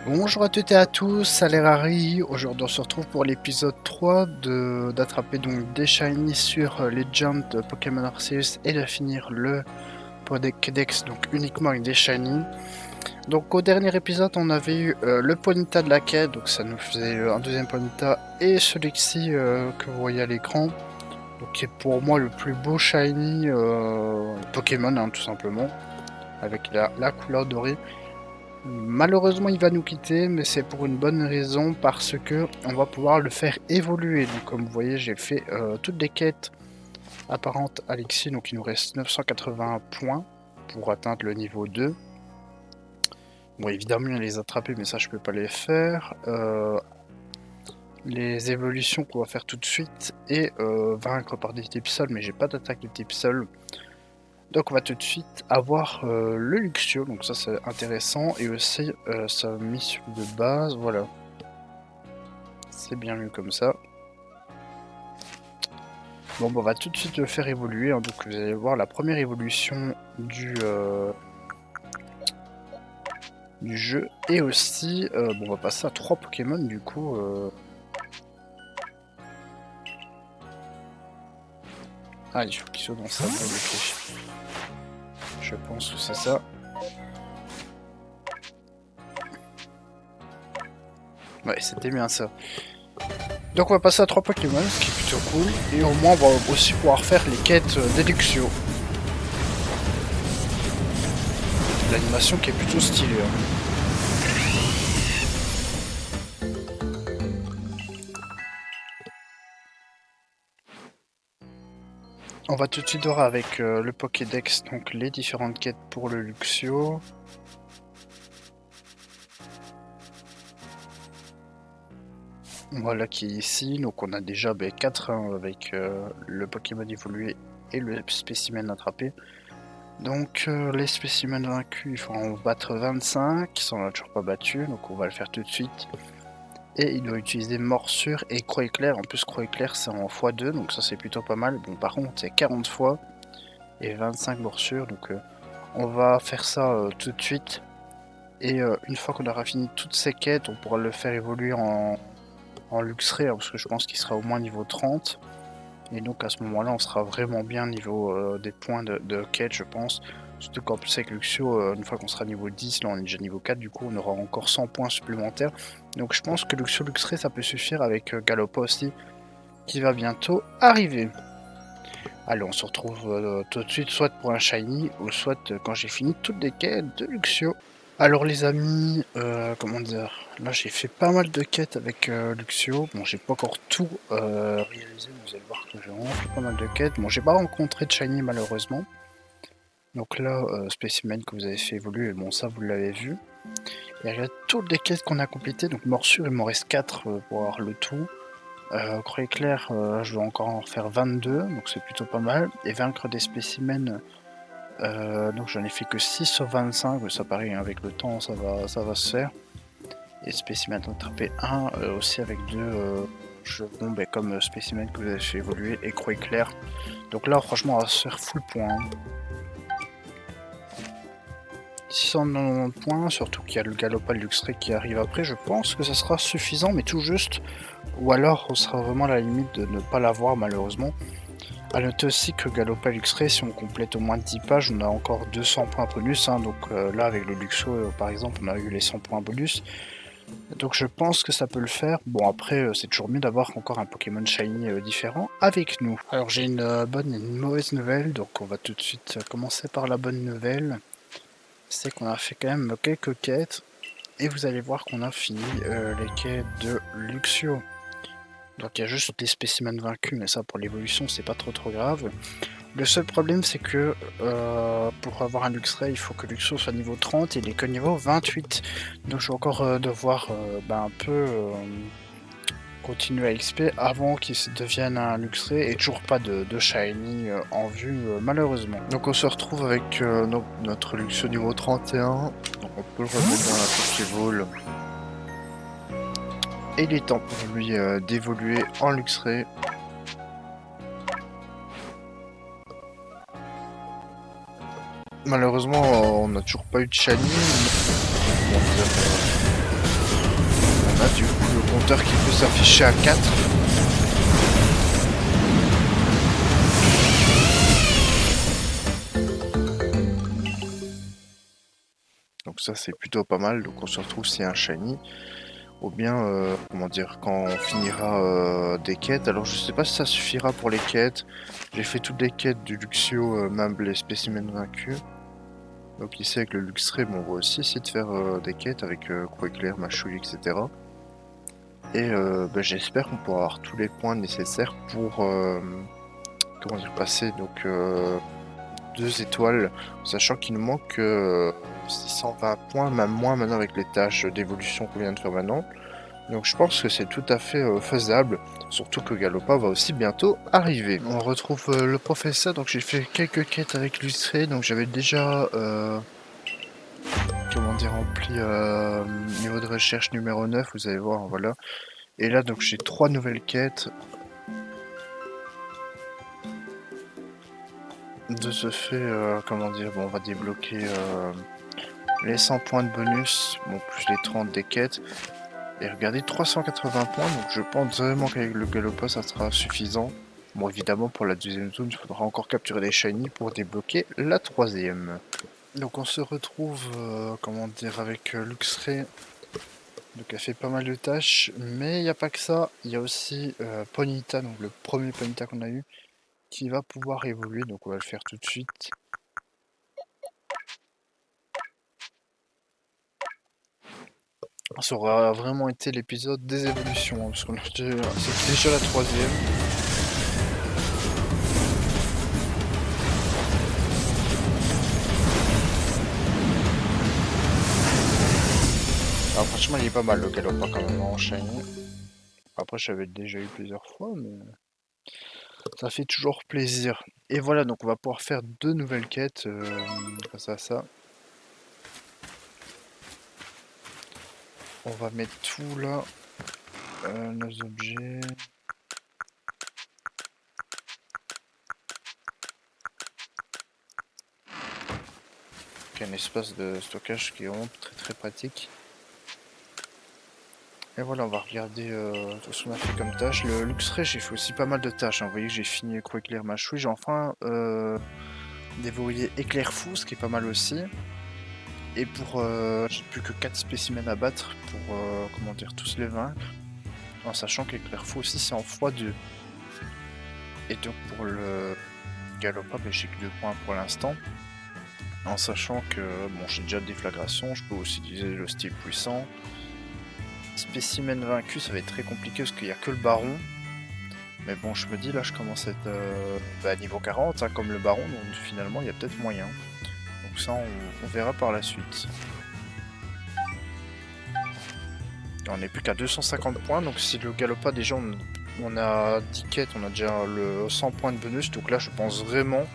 Bonjour à toutes et à tous, c'est Larry. Aujourd'hui on se retrouve pour l'épisode 3 d'attraper donc des shiny sur Legend de Pokémon Arceus et de finir le Pokédex donc uniquement avec des shiny. Donc au dernier épisode on avait eu le Ponyta de la quête, donc ça nous faisait un deuxième Ponyta et celui-ci que vous voyez à l'écran. Donc qui est pour moi le plus beau shiny Pokémon tout simplement, avec la couleur dorée. Malheureusement, il va nous quitter, mais c'est pour une bonne raison, parce que on va pouvoir le faire évoluer. Donc, comme vous voyez, j'ai fait toutes les quêtes apparentes à Alexis, donc il nous reste 981 points pour atteindre le niveau 2. Bon, évidemment, il y a les attraper, mais ça, je peux pas les faire. Les évolutions qu'on va faire tout de suite et vaincre par des types seuls, mais j'ai pas d'attaque de type seul. Donc on va tout de suite avoir le Luxio, donc ça c'est intéressant, et aussi sa mission de base, voilà. C'est bien mieux comme ça. Bon, on va tout de suite le faire évoluer, hein. Donc vous allez voir la première évolution du jeu, et aussi, bon, on va passer à 3 Pokémon du coup. Ah, il faut qu'il soit dans sa boule, ok. Je pense que c'est ça. Ouais, c'était bien ça. Donc on va passer à 3 Pokémon, ce qui est plutôt cool. Et au moins on va aussi pouvoir faire les quêtes d'Eluxio. L'animation qui est plutôt stylée, hein. On va tout de suite voir avec le Pokédex, donc les différentes quêtes pour le Luxio. Voilà qui est ici, donc on a déjà 4 avec le Pokémon évolué et le spécimen attrapé. Donc les spécimens vaincus, il faut en battre 25, ça on l'a toujours pas battu, donc on va le faire tout de suite. Et il doit utiliser morsure et croix éclair, en plus croix éclair c'est en x2, donc ça c'est plutôt pas mal. Bon par contre c'est 40 fois et 25 morsures, donc on va faire ça tout de suite. Et une fois qu'on aura fini toutes ces quêtes, on pourra le faire évoluer en Luxray, hein, parce que je pense qu'il sera au moins niveau 30. Et donc à ce moment-là, on sera vraiment bien niveau des points de quête, je pense. Surtout qu'en plus avec Luxio, une fois qu'on sera niveau 10, là on est déjà niveau 4, du coup on aura encore 100 points supplémentaires. Donc je pense que Luxio Luxray ça peut suffire avec Galopa aussi, qui va bientôt arriver. Allez, on se retrouve tout de suite, soit pour un Shiny, ou soit quand j'ai fini toutes les quêtes de Luxio. Alors les amis, comment dire, là j'ai fait pas mal de quêtes avec Luxio. Bon, j'ai pas encore tout réalisé, vous allez voir que j'ai vraiment fait pas mal de quêtes. Bon, j'ai pas rencontré de Shiny malheureusement. Donc là, spécimen que vous avez fait évoluer, bon ça vous l'avez vu. Et regarde toutes les quêtes qu'on a complétées, donc morsure il m'en reste 4 pour avoir le tout. Croix éclair, je dois encore en faire 22, donc c'est plutôt pas mal. Et vaincre des spécimens, donc j'en ai fait que 6 sur 25, mais ça pareil, avec le temps ça va se faire. Et spécimen attrapé 1 aussi avec 2 jetons comme spécimen que vous avez fait évoluer et croix éclair. Donc là franchement on va se faire full point, hein. 690 points, surtout qu'il y a le Galopal Luxray qui arrive après, je pense que ça sera suffisant mais tout juste. Ou alors on sera vraiment à la limite de ne pas l'avoir malheureusement. A noter aussi que Galopal Luxray, si on complète au moins 10 pages, on a encore 200 points bonus, hein. Donc là avec le Luxo par exemple on a eu les 100 points bonus. Donc je pense que ça peut le faire. Bon après c'est toujours mieux d'avoir encore un Pokémon Shiny différent avec nous. Alors j'ai une bonne et une mauvaise nouvelle, donc on va tout de suite commencer par la bonne nouvelle. C'est qu'on a fait quand même quelques quêtes, et vous allez voir qu'on a fini les quêtes de Luxio. Donc il y a juste les spécimens vaincus, mais ça pour l'évolution c'est pas trop grave. Le seul problème c'est que pour avoir un Luxray il faut que Luxio soit niveau 30 et il est que niveau 28. Donc je vais encore devoir un peu continuer à XP avant qu'il devienne un Luxray, et toujours pas de Shiny en vue malheureusement. Donc on se retrouve avec notre Luxio niveau 31, donc on peut le remettre dans la Pokéball. Et il est temps pour lui d'évoluer en Luxray. Malheureusement, on n'a toujours pas eu de Shiny. compteur qui peut s'afficher à 4. Donc ça c'est plutôt pas mal, donc on se retrouve s'il y a un shiny. Ou bien, comment dire, quand on finira des quêtes. Alors je sais pas si ça suffira pour les quêtes. J'ai fait toutes les quêtes du Luxio, même les spécimens vaincus. Donc ici avec le Luxray, bon, on va aussi essayer de faire des quêtes avec Croix éclair, Machouille, etc. Et bah, j'espère qu'on pourra avoir tous les points nécessaires pour comment dire, passer donc 2 étoiles, sachant qu'il nous manque 620 points, même moins maintenant avec les tâches d'évolution qu'on vient de faire maintenant. Donc je pense que c'est tout à fait faisable, surtout que Galopa va aussi bientôt arriver. On retrouve le professeur, donc j'ai fait quelques quêtes avec Lustré, donc j'avais déjà comment dire, rempli niveau de recherche numéro 9, vous allez voir, voilà. Et là donc j'ai 3 nouvelles quêtes. De ce fait, comment dire, bon, on va débloquer les 100 points de bonus, bon, plus les 30 des quêtes. Et regardez, 380 points, donc je pense vraiment qu'avec le Galopa, ça sera suffisant. Bon, évidemment, pour la deuxième zone, il faudra encore capturer des shiny pour débloquer la troisième. Donc on se retrouve, comment dire, avec Luxray. Donc elle fait pas mal de tâches, mais il n'y a pas que ça. Il y a aussi Ponyta, donc le premier Ponyta qu'on a eu, qui va pouvoir évoluer, donc on va le faire tout de suite. Ça aura vraiment été l'épisode des évolutions, hein, parce qu'on c'est déjà la troisième. Alors franchement il est pas mal le Galopa quand même en shiny. Après j'avais déjà eu plusieurs fois, mais ça fait toujours plaisir. Et voilà, donc on va pouvoir faire 2 nouvelles quêtes grâce à ça. On va mettre tout là, nos objets. Donc, un espace de stockage qui est vraiment très pratique. Et voilà, on va regarder tout ce qu'on a fait comme tâche. Le Luxray, j'ai fait aussi pas mal de tâches, hein. Vous voyez que j'ai fini Croix éclair Machouille. J'ai enfin déverrouillé éclair fou, ce qui est pas mal aussi. Et pour j'ai plus que 4 spécimens à battre pour comment dire, tous les vaincre. En sachant qu'éclair fou aussi c'est en x2. Et donc pour le Galopa, ben, j'ai que 2 points pour l'instant. En sachant que bon, j'ai déjà déflagration, je peux aussi utiliser le style puissant. Spécimen vaincu, ça va être très compliqué parce qu'il n'y a que le baron. Mais bon, je me dis là, je commence à être à niveau 40, hein, comme le baron, donc finalement, il y a peut-être moyen. Donc ça, on verra par la suite. On n'est plus qu'à 250 points, donc si le Galopa, déjà, on a 10 quêtes, on a déjà le 100 points de bonus. Donc là, je pense vraiment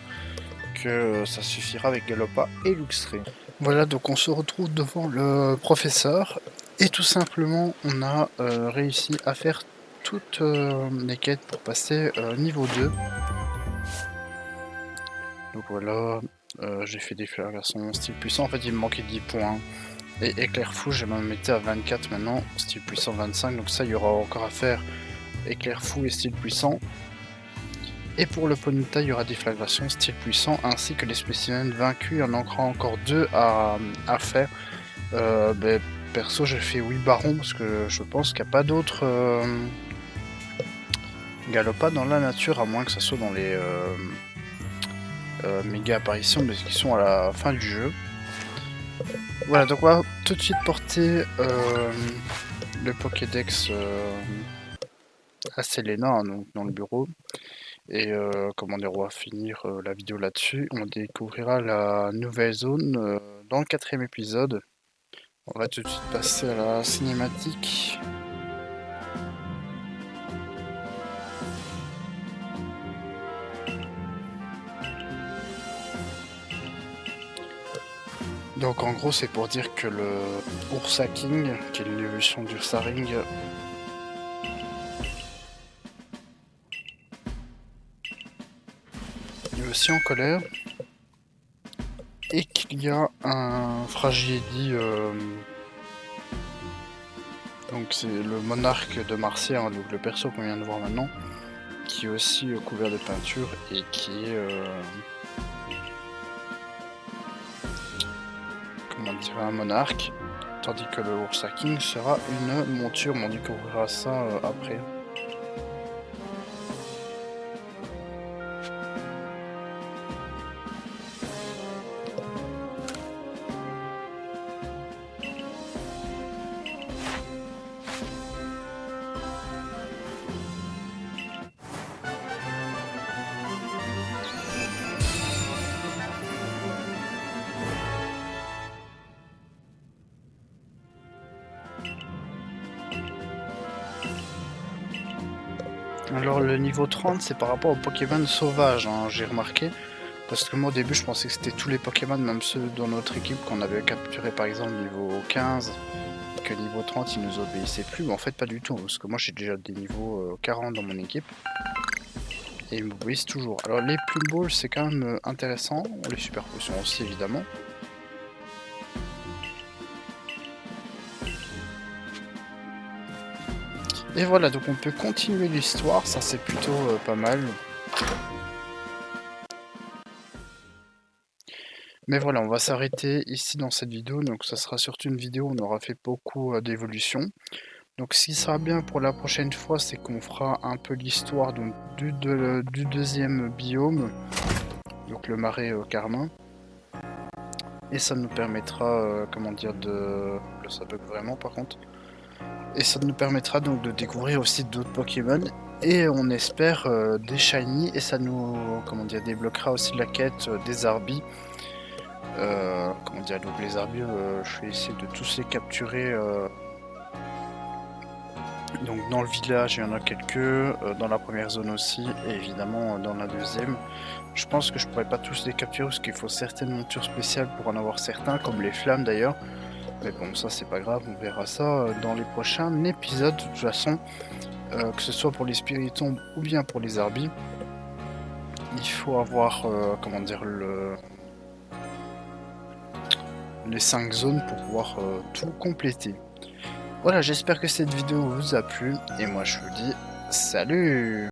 que ça suffira avec Galopa et Luxray. Voilà, donc on se retrouve devant le professeur. Et tout simplement, on a réussi à faire toutes les quêtes pour passer niveau 2. Donc voilà, j'ai fait des déflagration style puissant. En fait, il me manquait 10 points. Et éclair fou, je m'en mettais à 24 maintenant, style puissant 25. Donc ça, il y aura encore à faire éclair fou et style puissant. Et pour le Ponyta, il y aura déflagration, style puissant, ainsi que les spécimens vaincus. Il y en a encore 2 à faire. Ben, perso, j'ai fait 8 barons parce que je pense qu'il n'y a pas d'autres Galopa dans la nature, à moins que ça soit dans les méga apparitions, mais qui sont à la fin du jeu. Voilà, donc on va tout de suite porter le Pokédex à Selena, hein, donc dans le bureau. Et comment dire, on va finir la vidéo là-dessus. On découvrira la nouvelle zone dans le 4e épisode. On va tout de suite passer à la cinématique. Donc en gros c'est pour dire que le Ursa King, qui est l'évolution d'Ursaring, est aussi en colère. Et qu'il y a un Fragility Donc c'est le monarque de Marseille, hein, donc le perso qu'on vient de voir maintenant, qui est aussi couvert de peinture et qui est comment dire, un monarque, tandis que le Ursa King sera une monture, mais on découvrira ça après. Alors le niveau 30 c'est par rapport aux Pokémon sauvages, hein, j'ai remarqué. Parce que moi au début je pensais que c'était tous les Pokémon, même ceux dans notre équipe qu'on avait capturé par exemple niveau 15, et que niveau 30 ils nous obéissaient plus, mais en fait pas du tout, parce que moi j'ai déjà des niveaux 40 dans mon équipe, et ils m'obéissent toujours. Alors les Plume Balls c'est quand même intéressant, les Super Potions aussi évidemment. Et voilà, donc on peut continuer l'histoire, ça c'est plutôt pas mal. Mais voilà, on va s'arrêter ici dans cette vidéo, donc ça sera surtout une vidéo où on aura fait beaucoup d'évolutions. Donc ce qui sera bien pour la prochaine fois, c'est qu'on fera un peu l'histoire du deuxième biome, donc le marais carmin. Et ça nous permettra, comment dire, Là ça bug vraiment par contre. Et ça nous permettra donc de découvrir aussi d'autres Pokémon. Et on espère des Shiny, et ça nous, comment dire, débloquera aussi la quête des Arbis. Comment dire, donc les Arbis, je vais essayer de tous les capturer. Donc dans le village, il y en a quelques, dans la première zone aussi, et évidemment dans la deuxième. Je pense que je pourrais pas tous les capturer parce qu'il faut certaines montures spéciales pour en avoir certains, comme les flammes d'ailleurs. Mais bon, ça c'est pas grave, on verra ça dans les prochains épisodes de toute façon, que ce soit pour les Spiritombes ou bien pour les Arbis. Il faut avoir, comment dire, les 5 zones pour pouvoir tout compléter. Voilà, j'espère que cette vidéo vous a plu, et moi je vous dis salut!